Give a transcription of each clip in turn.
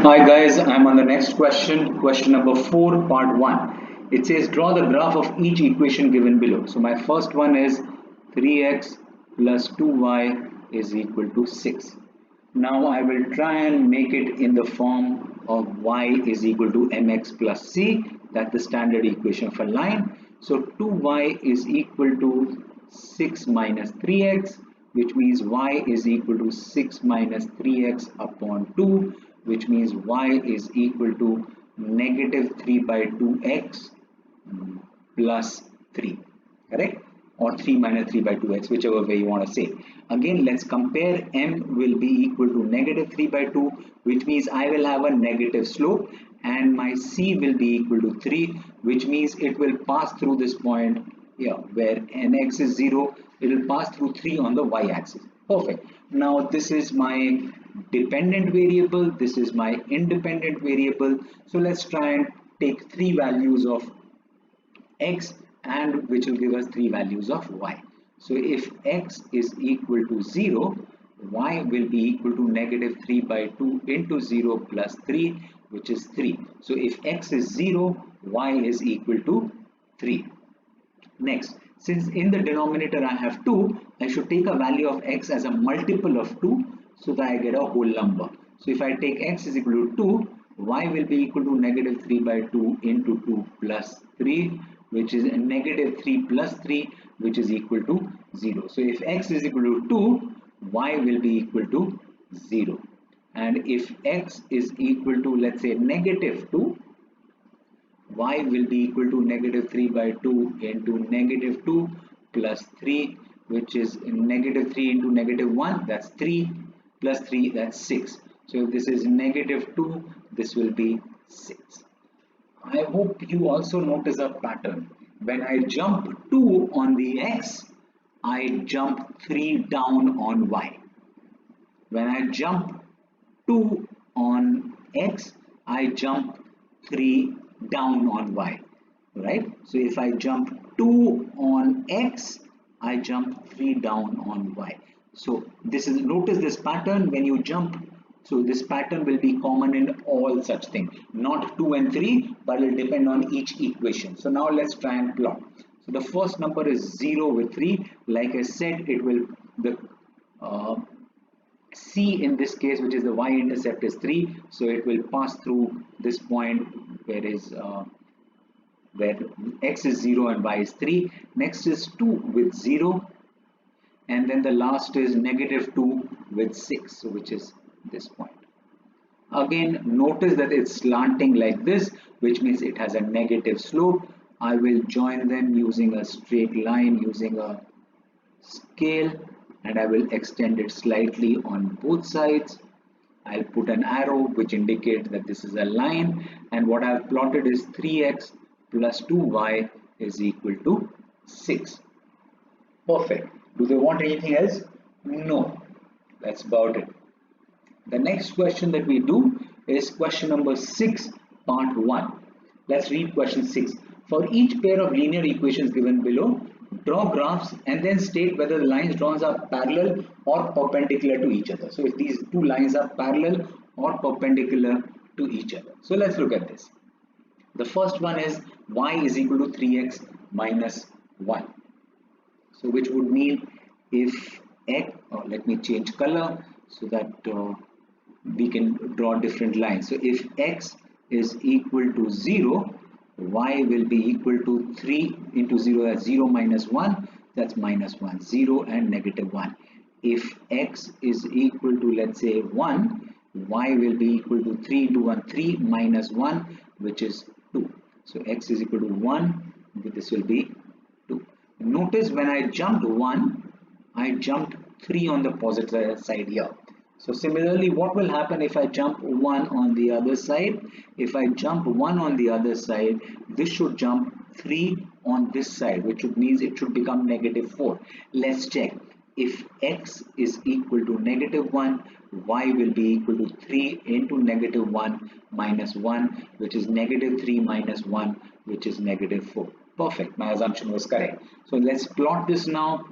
Hi guys, I'm on the next question number 4, part 1. It says draw the graph of each equation given below. So my first one is 3x plus 2y is equal to 6. Now I will try and make it in the form of y is equal to mx plus c. That's the standard equation for line. So 2y is equal to 6 minus 3x, which means y is equal to 6 minus 3x upon 2, which means y is equal to negative 3 by 2x plus 3, correct? Or 3 minus 3 by 2x, whichever way you want to say. Again, let's compare. M will be equal to negative 3 by 2, which means I will have a negative slope, and my c will be equal to 3, which means it will pass through this point here where nx is 0. It will pass through 3 on the y-axis. Perfect. Now this is my dependent variable, this is my independent variable. So let's try and take 3 values of x, and which will give us 3 values of y. So if x is equal to 0, y will be equal to negative 3 by 2 into 0 plus 3, which is 3. So if x is 0, y is equal to 3. Next, since in the denominator I have 2, I should take a value of x as a multiple of 2 so that I get a whole number. So if I take x is equal to 2, y will be equal to negative 3 by 2 into 2 plus 3, which is a negative 3 plus 3, which is equal to 0. So if x is equal to 2, y will be equal to 0. And if x is equal to, let's say, negative 2, y will be equal to negative 3 by 2 into negative 2 plus 3, which is negative 3 into negative 1, that's 3, plus 3, that's 6. So if this is negative 2, this will be 6. I hope you also notice a pattern. When I jump 2 on the x, I jump 3 down on y. When I jump 2 on x, I jump 3 down on y, right? So if I jump 2 on x, I jump 3 down on y. So this is, notice this pattern when you jump. So this pattern will be common in all such things, not 2 and 3, but it will depend on each equation. So now let's try and plot. So the first number is 0 with 3. Like I said, it will, the c in this case, which is the y-intercept, is 3. So it will pass through this point where x is 0 and y is 3. Next is 2 with 0. And then the last is negative 2 with 6, so which is this point. Again, notice that it's slanting like this, which means it has a negative slope. I will join them using a straight line, using a scale, and I will extend it slightly on both sides. I'll put an arrow which indicates that this is a line, and what I've plotted is 3x plus 2y is equal to 6. Perfect. Do they want anything else? No. That's about it. The next question that we do is question number 6, part 1. Let's read question 6. For each pair of linear equations given below, draw graphs and then state whether the lines drawn are parallel or perpendicular to each other. So if these two lines are parallel or perpendicular to each other. So let's look at this. The first one is y is equal to 3x minus 1. So which would mean if x, let me change color so that we can draw different lines. So if x is equal to 0, y will be equal to 3 into 0, that's 0 minus 1, that's minus 1, 0 and negative 1. If x is equal to, let's say, 1, y will be equal to 3 into 1, 3 minus 1, which is 2. So x is equal to 1, this will be 2. Notice when I jumped 1, I jumped 3 on the positive side here. So similarly, what will happen if I jump 1 on the other side? If I jump 1 on the other side, this should jump 3 on this side, which means it should become negative 4. Let's check. If x is equal to negative 1, y will be equal to 3 into negative 1 minus 1, which is negative 3 minus 1, which is negative 4. Perfect. My assumption was correct. So let's plot this now.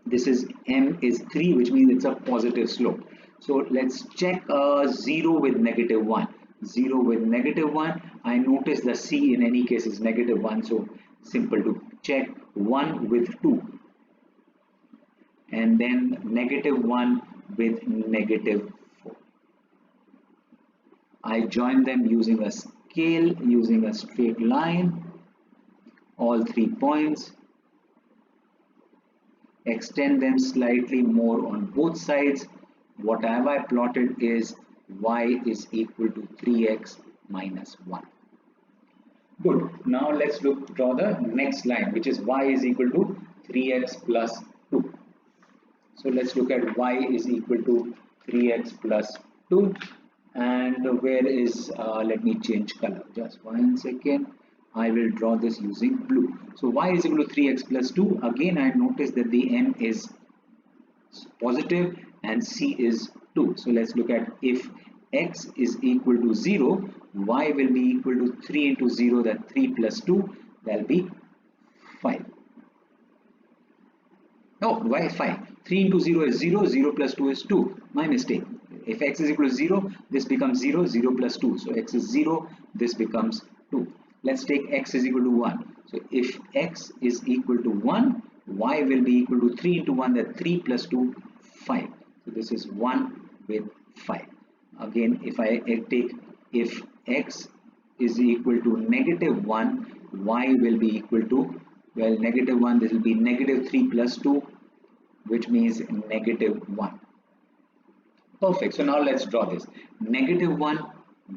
This is m is 3, which means it's a positive slope. So let's check 0 with negative 1. 0 with negative 1. I notice the C in any case is negative 1. So simple to check. 1 with 2. And then negative 1 with negative 4. I join them using a scale, using a straight line. All 3 points. Extend them slightly more on both sides. What have I plotted is y is equal to 3x minus 1. Good. Now let's draw the next line, which is y is equal to 3x plus 2. So let's look at y is equal to 3x plus 2. And where is, let me change color. Just 1 second. I will draw this using blue. So y is equal to 3x plus 2. Again, I notice that the m is positive and c is 2. So let's look at if x is equal to 0, y will be equal to 3 into 0, that 3 plus 2, that will be 5. No, why 5? 3 into 0 is 0, 0 plus 2 is 2. My mistake. If x is equal to 0, this becomes 0, 0 plus 2. So x is 0, this becomes 2. Let's take x is equal to 1. So if x is equal to 1, y will be equal to 3 into 1, that 3 plus 2, 5. So this is 1 with 5. Again, if I take, if x is equal to negative 1, y will be equal to, well, negative 1, this will be negative 3 plus 2, which means negative 1. Perfect. So now let's draw this. Negative 1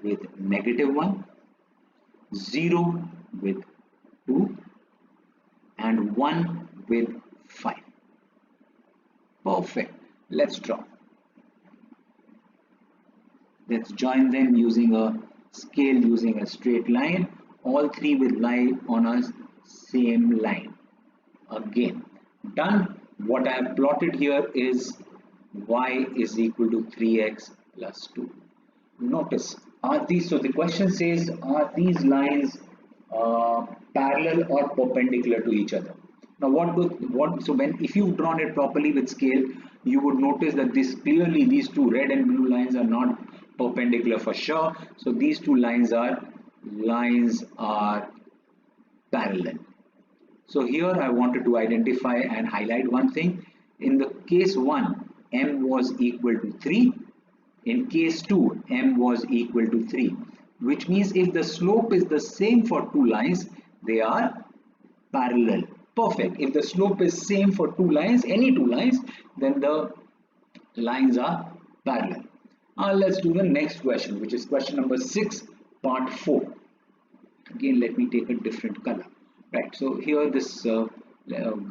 with negative 1, 0 with 2, and 1 with 5. Perfect. Let's draw. Let's join them using a scale, using a straight line. All 3 will lie on a same line. Again, done. What I have plotted here is y is equal to 3x plus 2. Notice, are these, so the question says, are these lines parallel or perpendicular to each other? Now so when, if you've drawn it properly with scale, you would notice that this clearly, these two red and blue lines are not perpendicular for sure. So these two lines are parallel. So here I wanted to identify and highlight one thing. In the case 1, m was equal to 3. In case 2, m was equal to 3. Which means if the slope is the same for two lines, they are parallel. Perfect. If the slope is same for two lines, any two lines, then the lines are parallel. Now let's do the next question, which is question number 6, part 4. Again, let me take a different color. Right, so here this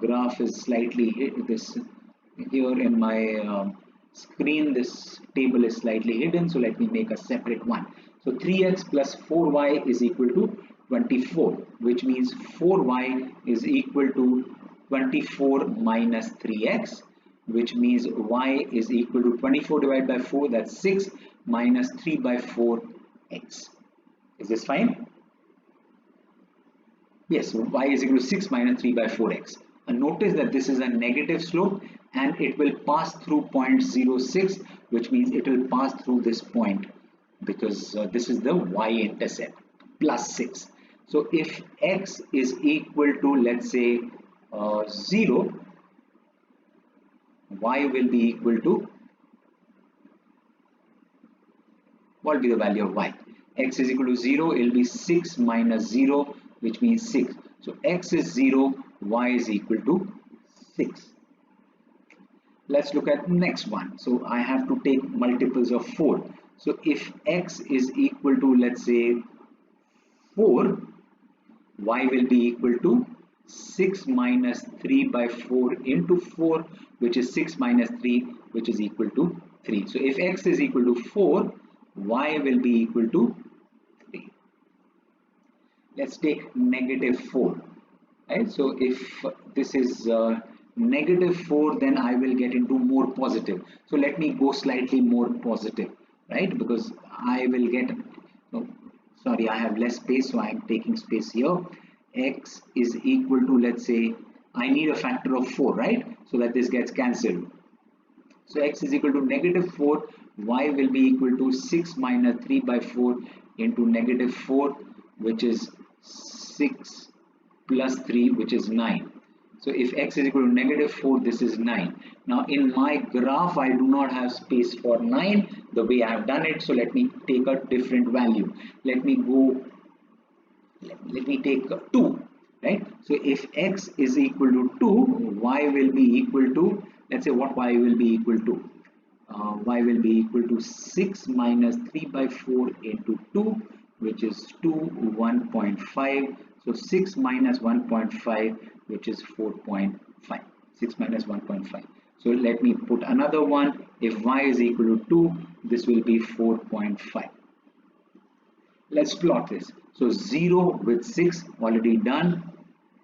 graph is slightly here in my screen, this table is slightly hidden, so let me make a separate one. So 3x plus 4y is equal to 24, which means 4y is equal to 24 minus 3x, which means y is equal to 24 divided by 4, that's 6, minus 3 by 4x. Is this fine? Yes, so y is equal to 6 minus 3 by 4x. And notice that this is a negative slope and it will pass through point 0.06, which means it will pass through this point because this is the y-intercept, plus 6. So if x is equal to, let's say, 0, y will be equal to, what will be the value of y? X is equal to 0, it will be 6 minus 0, which means 6. So x is 0, y is equal to 6. Let's look at next one. So I have to take multiples of 4. So if x is equal to, let's say, 4, y will be equal to 6 minus 3 by 4 into 4, which is 6 minus 3, which is equal to 3. So if x is equal to 4, y will be equal to 3. Let's take negative 4. Right? So if this is negative 4, then I will get into more positive. So let me go slightly more positive, right? Because I will get, no, sorry, I have less space, so I am taking space here. X is equal to, let's say, I need a factor of 4, right? So that this gets cancelled. So x is equal to negative 4 y will be equal to 6 minus 3 by 4 into negative 4, which is 6 plus 3, which is 9. So if x is equal to negative 4, this is 9. Now in my graph, I do not have space for 9 the way I have done it. So let me take a different value. Let me take 2, right? So if x is equal to 2, y will be equal to, let's say what y will be equal to. Y will be equal to 6 minus 3 by 4 into 2, which is 2, 1.5. So 6 minus 1.5, which is 4.5. 6 minus 1.5. So let me put another one. If y is equal to 2, this will be 4.5. Let's plot this. So 0 with 6 already done.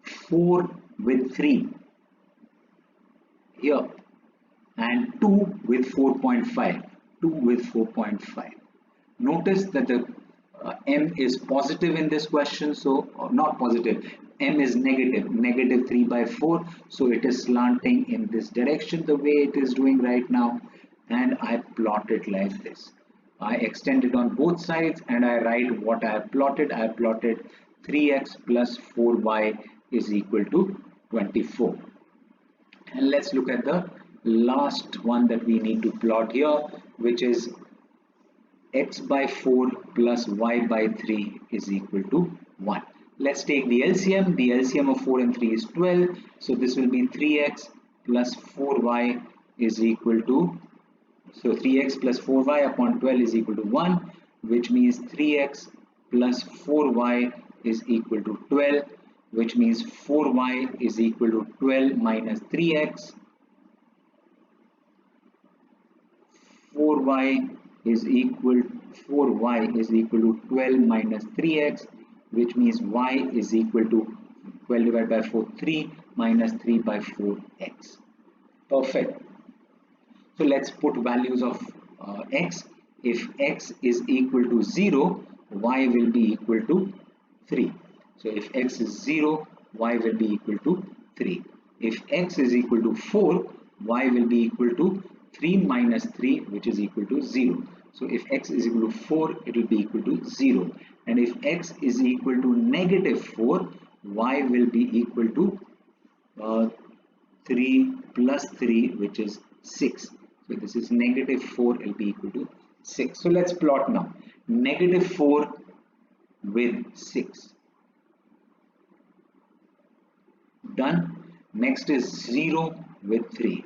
4 with 3 here. And 2 with 4.5. 2 with 4.5. Notice that the m is positive in this question, so not positive, m is negative 3 by 4, so it is slanting in this direction the way it is doing right now, and I plot it like this. I extend it on both sides and I write what I have plotted. I have plotted 3x plus 4y is equal to 24. And let's look at the last one that we need to plot here, which is x by 4 plus y by 3 is equal to 1. Let's take the LCM. The LCM of 4 and 3 is 12. So this will be 3x plus 4y is equal to, so 3x plus 4y upon 12 is equal to 1, which means 3x plus 4y is equal to 12, which means 4y is equal to 12 minus 3x. 4y is equal to 12 minus 3x, which means y is equal to 12 divided by 4, 3 minus 3 by 4x. Perfect. So let's put values of x. If x is equal to 0, y will be equal to 3. So if x is 0, y will be equal to 3. If x is equal to 4, y will be equal to 3 minus 3, which is equal to 0. So if x is equal to 4, it will be equal to 0. And if x is equal to negative 4, y will be equal to 3 plus 3, which is 6. So this is negative 4, it will be equal to 6. So let's plot now. Negative 4 with 6. Done. Next is 0 with 3.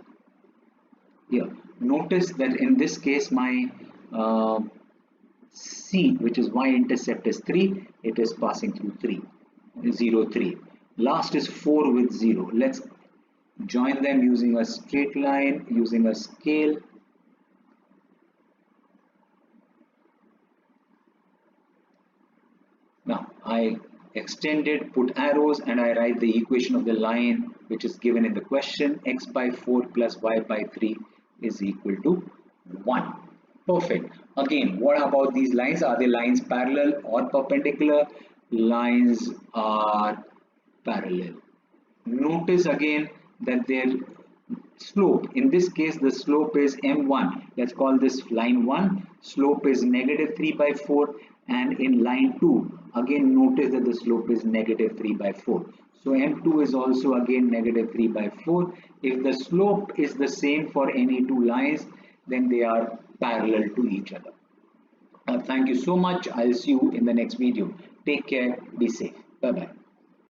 Here, notice that in this case my C, which is y-intercept, is 3. It is passing through 3. 0, 3. Last is 4 with 0. Let's join them using a straight line, using a scale. Now I extend it, put arrows, and I write the equation of the line which is given in the question. X by 4 plus y by 3 is equal to 1. Perfect. Again, what about these lines? Are they lines parallel or perpendicular? Lines are parallel. Notice again that their slope, in this case the slope is m1. Let's call this line 1. Slope is negative 3 by 4, and in line 2 again notice that the slope is negative 3 by 4. So m2 is also again negative 3 by 4. If the slope is the same for any two lines, then they are parallel to each other. Thank you so much. I'll see you in the next video. Take care. Be safe. Bye bye.